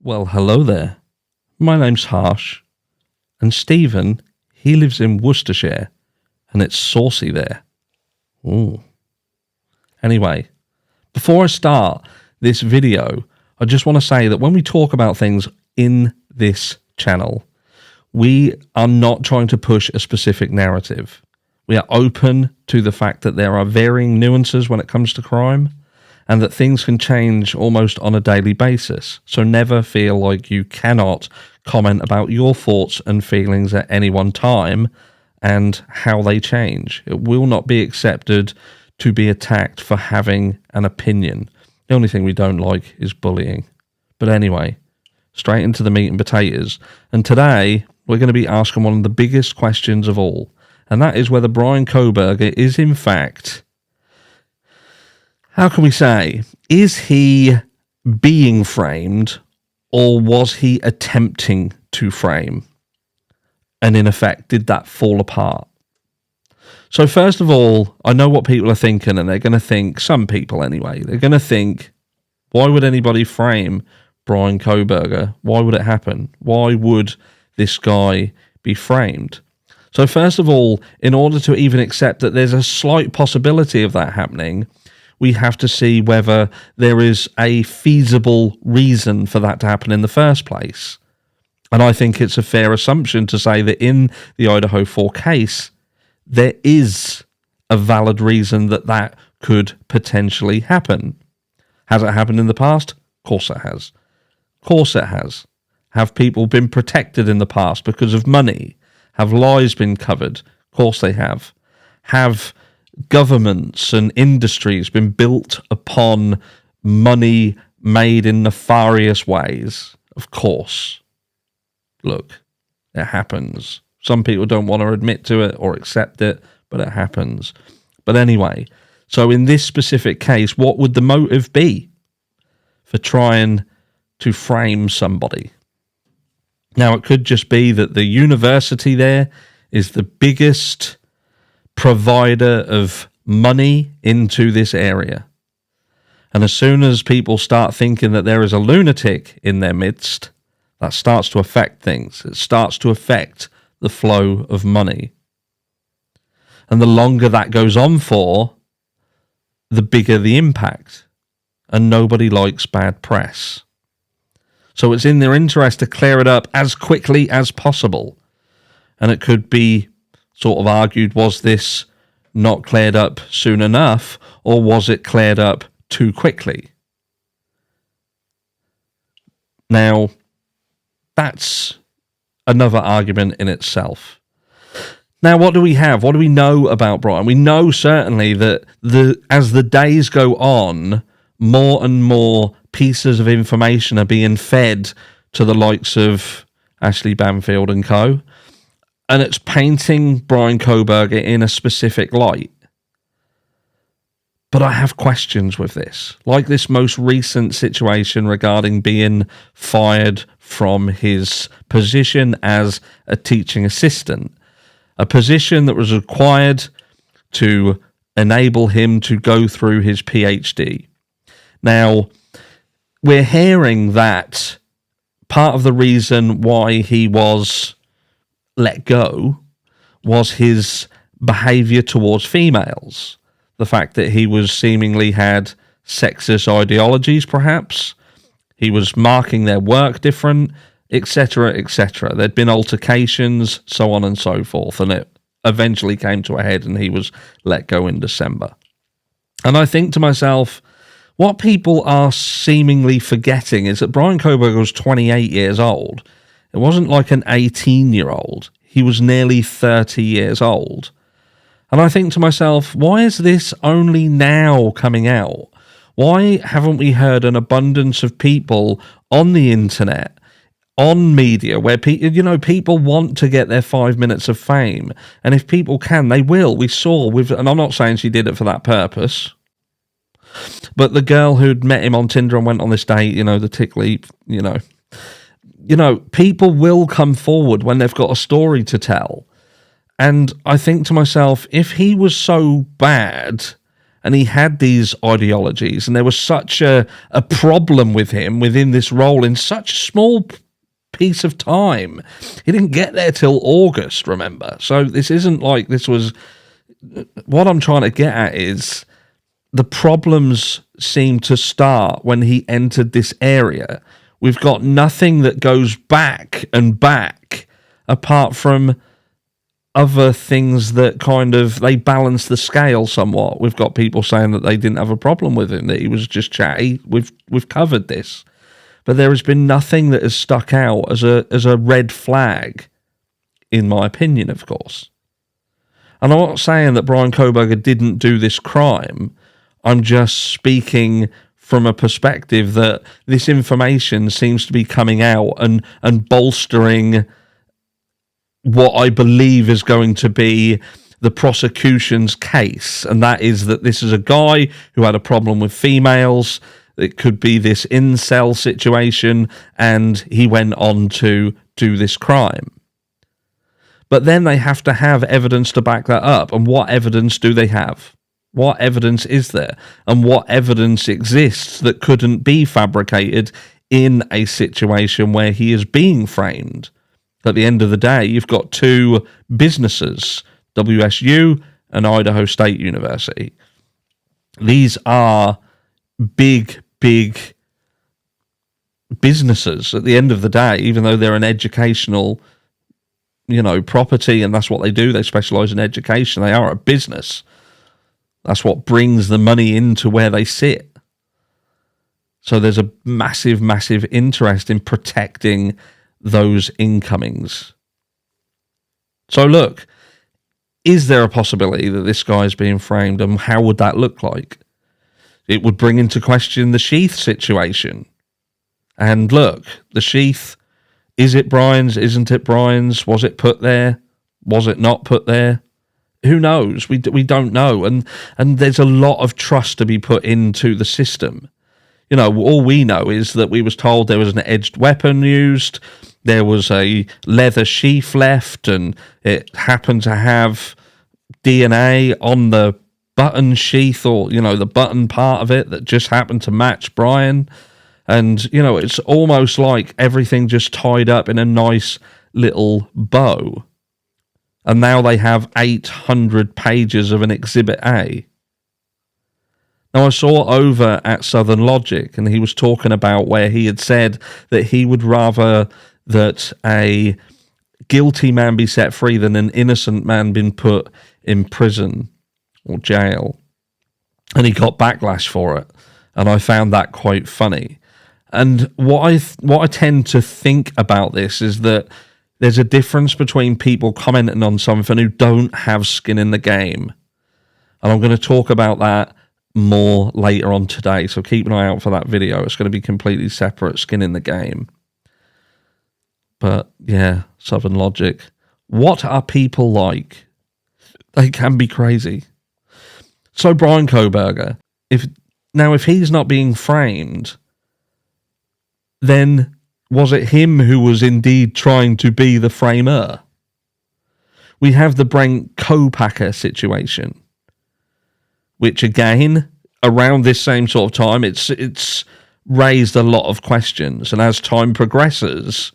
Well, hello there. My name's Harsh, and Stephen, he lives in Worcestershire, and it's saucy there. Ooh. Anyway, before I start this video, I just want to say that when we talk about things in this channel, we are not trying to push a specific narrative. We are open to the fact that there are varying nuances when it comes to crime, and that things can change almost on a daily basis. So never feel like you cannot comment about your thoughts and feelings at any one time and how they change. It will not be accepted to be attacked for having an opinion. The only thing we don't like is bullying. But anyway, straight into the meat and potatoes. And today, we're going to be asking one of the biggest questions of all, and that is whether Bryan Kohberger is in fact... How can we say, is he being framed, or was he attempting to frame? And in effect, did that fall apart? So first of all, I know what people are thinking, and they're going to think, some people anyway, they're going to think, why would anybody frame Bryan Kohberger? Why would it happen? Why would this guy be framed? So first of all, in order to even accept that there's a slight possibility of that happening, we have to see whether there is a feasible reason for that to happen in the first place. And I think it's a fair assumption to say that in the Idaho 4 case, there is a valid reason that that could potentially happen. Has it happened in the past? Of course it has. Of course it has. Have people been protected in the past because of money? Have lies been covered? Of course they have. Have governments and industries been built upon money made in nefarious ways? Of course. Look, it happens. Some people don't want to admit to it or accept it, but it happens. But anyway, so in this specific case, what would the motive be for trying to frame somebody? Now, it could just be that the university there is the biggest provider of money into this area. And as soon as people start thinking that there is a lunatic in their midst, that starts to affect things. It starts to affect the flow of money. And the longer that goes on for, the bigger the impact. And nobody likes bad press. So it's in their interest to clear it up as quickly as possible. And it could be sort of argued, was this not cleared up soon enough, or was it cleared up too quickly? Now, that's another argument in itself. Now, what do we have? What do we know about Bryan? We know certainly that as the days go on, more and more pieces of information are being fed to the likes of Ashley Banfield and co., and it's painting Bryan Kohberger in a specific light. But I have questions with this, like this most recent situation regarding being fired from his position as a teaching assistant, a position that was required to enable him to go through his PhD. Now, we're hearing that part of the reason why he was let go was his behavior towards females. The fact that he was seemingly had sexist ideologies, perhaps. He was marking their work different, etc., etc. There'd been altercations, so on and so forth, and it eventually came to a head and he was let go in December. And I think to myself, what people are seemingly forgetting is that Bryan Kohberger was 28 years old. It wasn't like an 18-year-old. He was nearly 30 years old. And I think to myself, why is this only now coming out? Why haven't we heard an abundance of people on the internet, on media, where people want to get their 5 minutes of fame? And if people can, they will. We saw and I'm not saying she did it for that purpose, but the girl who'd met him on Tinder and went on this date, the tickly, people will come forward when they've got a story to tell. And I think to myself, if he was so bad and he had these ideologies, and there was such a problem with him within this role in such a small piece of time. He didn't get there till August, remember? So this isn't like this was... What I'm trying to get at is the problems seem to start when he entered this area. We've got nothing that goes back and back apart from other things that kind of, they balance the scale somewhat. We've got people saying that they didn't have a problem with him, that he was just chatty. We've covered this. But there has been nothing that has stuck out as a red flag, in my opinion, of course. And I'm not saying that Bryan Kohberger didn't do this crime. I'm just speaking from a perspective that this information seems to be coming out and bolstering what I believe is going to be the prosecution's case. And that is that this is a guy who had a problem with females. It could be this incel situation, and he went on to do this crime. But then they have to have evidence to back that up. And what evidence do they have? What evidence is there? And what evidence exists that couldn't be fabricated in a situation where he is being framed? At the end of the day, you've got two businesses, WSU and Idaho State University. These are big businesses at the end of the day, even though they're an educational, property, and that's what they do. They specialize in education. They are a business. That's what brings the money into where they sit. So there's a massive interest in protecting those incomings. So look, is there a possibility that this guy is being framed, and how would that look like? It would bring into question the sheath situation. And look, the sheath, is it Bryan's? Isn't it Bryan's? Was it put there? Was it not put there? Who knows? We don't know. And there's a lot of trust to be put into the system. All we know is that we was told there was an edged weapon used, there was a leather sheath left, and it happened to have DNA on the button sheath, or, the button part of it that just happened to match Bryan. And, it's almost like everything just tied up in a nice little bow. And now they have 800 pages of an Exhibit A. Now, I saw over at Southern Logic, and he was talking about where he had said that he would rather that a guilty man be set free than an innocent man being put in prison or jail. And he got backlash for it. And I found that quite funny. And what I tend to think about this is that there's a difference between people commenting on something who don't have skin in the game. And I'm going to talk about that more later on today. So keep an eye out for that video. It's going to be completely separate, skin in the game. But yeah, Southern Logic. What are people like? They can be crazy. So Bryan Kohberger, if he's not being framed, then was it him who was indeed trying to be the framer? We have the Bryan Kohberger situation, which again, around this same sort of time, it's raised a lot of questions. And as time progresses,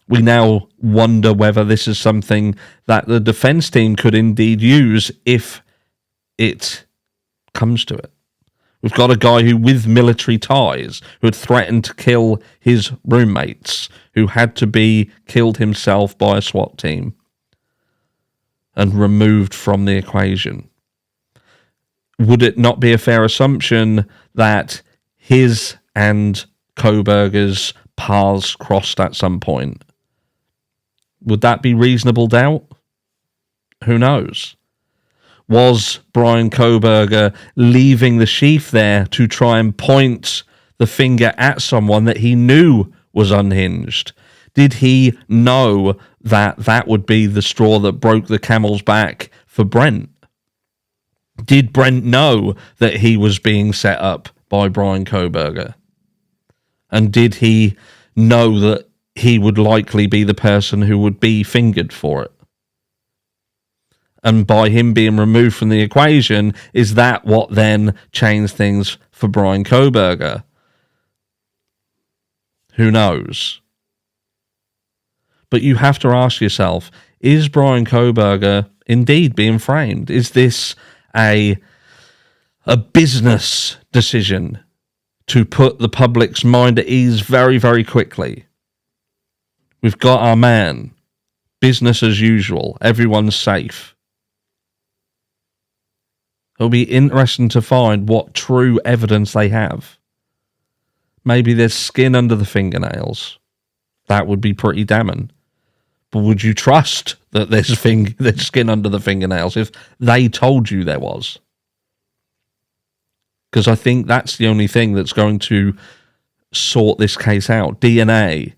we now wonder whether this is something that the defense team could indeed use if it comes to it. We've got a guy who, with military ties, who had threatened to kill his roommates, who had to be killed himself by a SWAT team and removed from the equation. Would it not be a fair assumption that his and Kohberger's paths crossed at some point? Would that be reasonable doubt? Who knows? Was Bryan Kohberger leaving the sheath there to try and point the finger at someone that he knew was unhinged? Did he know that that would be the straw that broke the camel's back for Brent? Did Brent know that he was being set up by Bryan Kohberger? And did he know that he would likely be the person who would be fingered for it? And by him being removed from the equation, is that what then changed things for Bryan Kohberger? Who knows? But you have to ask yourself, is Bryan Kohberger indeed being framed? Is this a business decision to put the public's mind at ease very, very quickly? We've got our man. Business as usual. Everyone's safe. It'll be interesting to find what true evidence they have. Maybe there's skin under the fingernails. That would be pretty damning. But would you trust that there's skin under the fingernails if they told you there was? Because I think that's the only thing that's going to sort this case out. DNA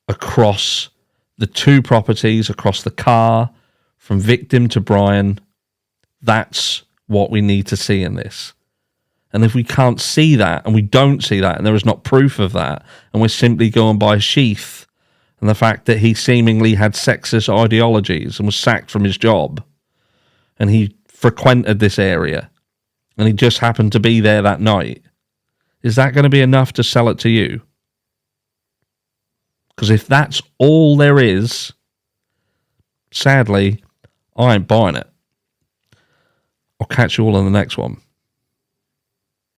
across the two properties, across the car, from victim to Bryan. That's what we need to see in this. And if we can't see that, and we don't see that, and there is not proof of that, and we're simply going by Sheath and the fact that he seemingly had sexist ideologies and was sacked from his job, and he frequented this area, and he just happened to be there that night, is that going to be enough to sell it to you? Because if that's all there is, sadly, I ain't buying it. I'll catch you all in the next one.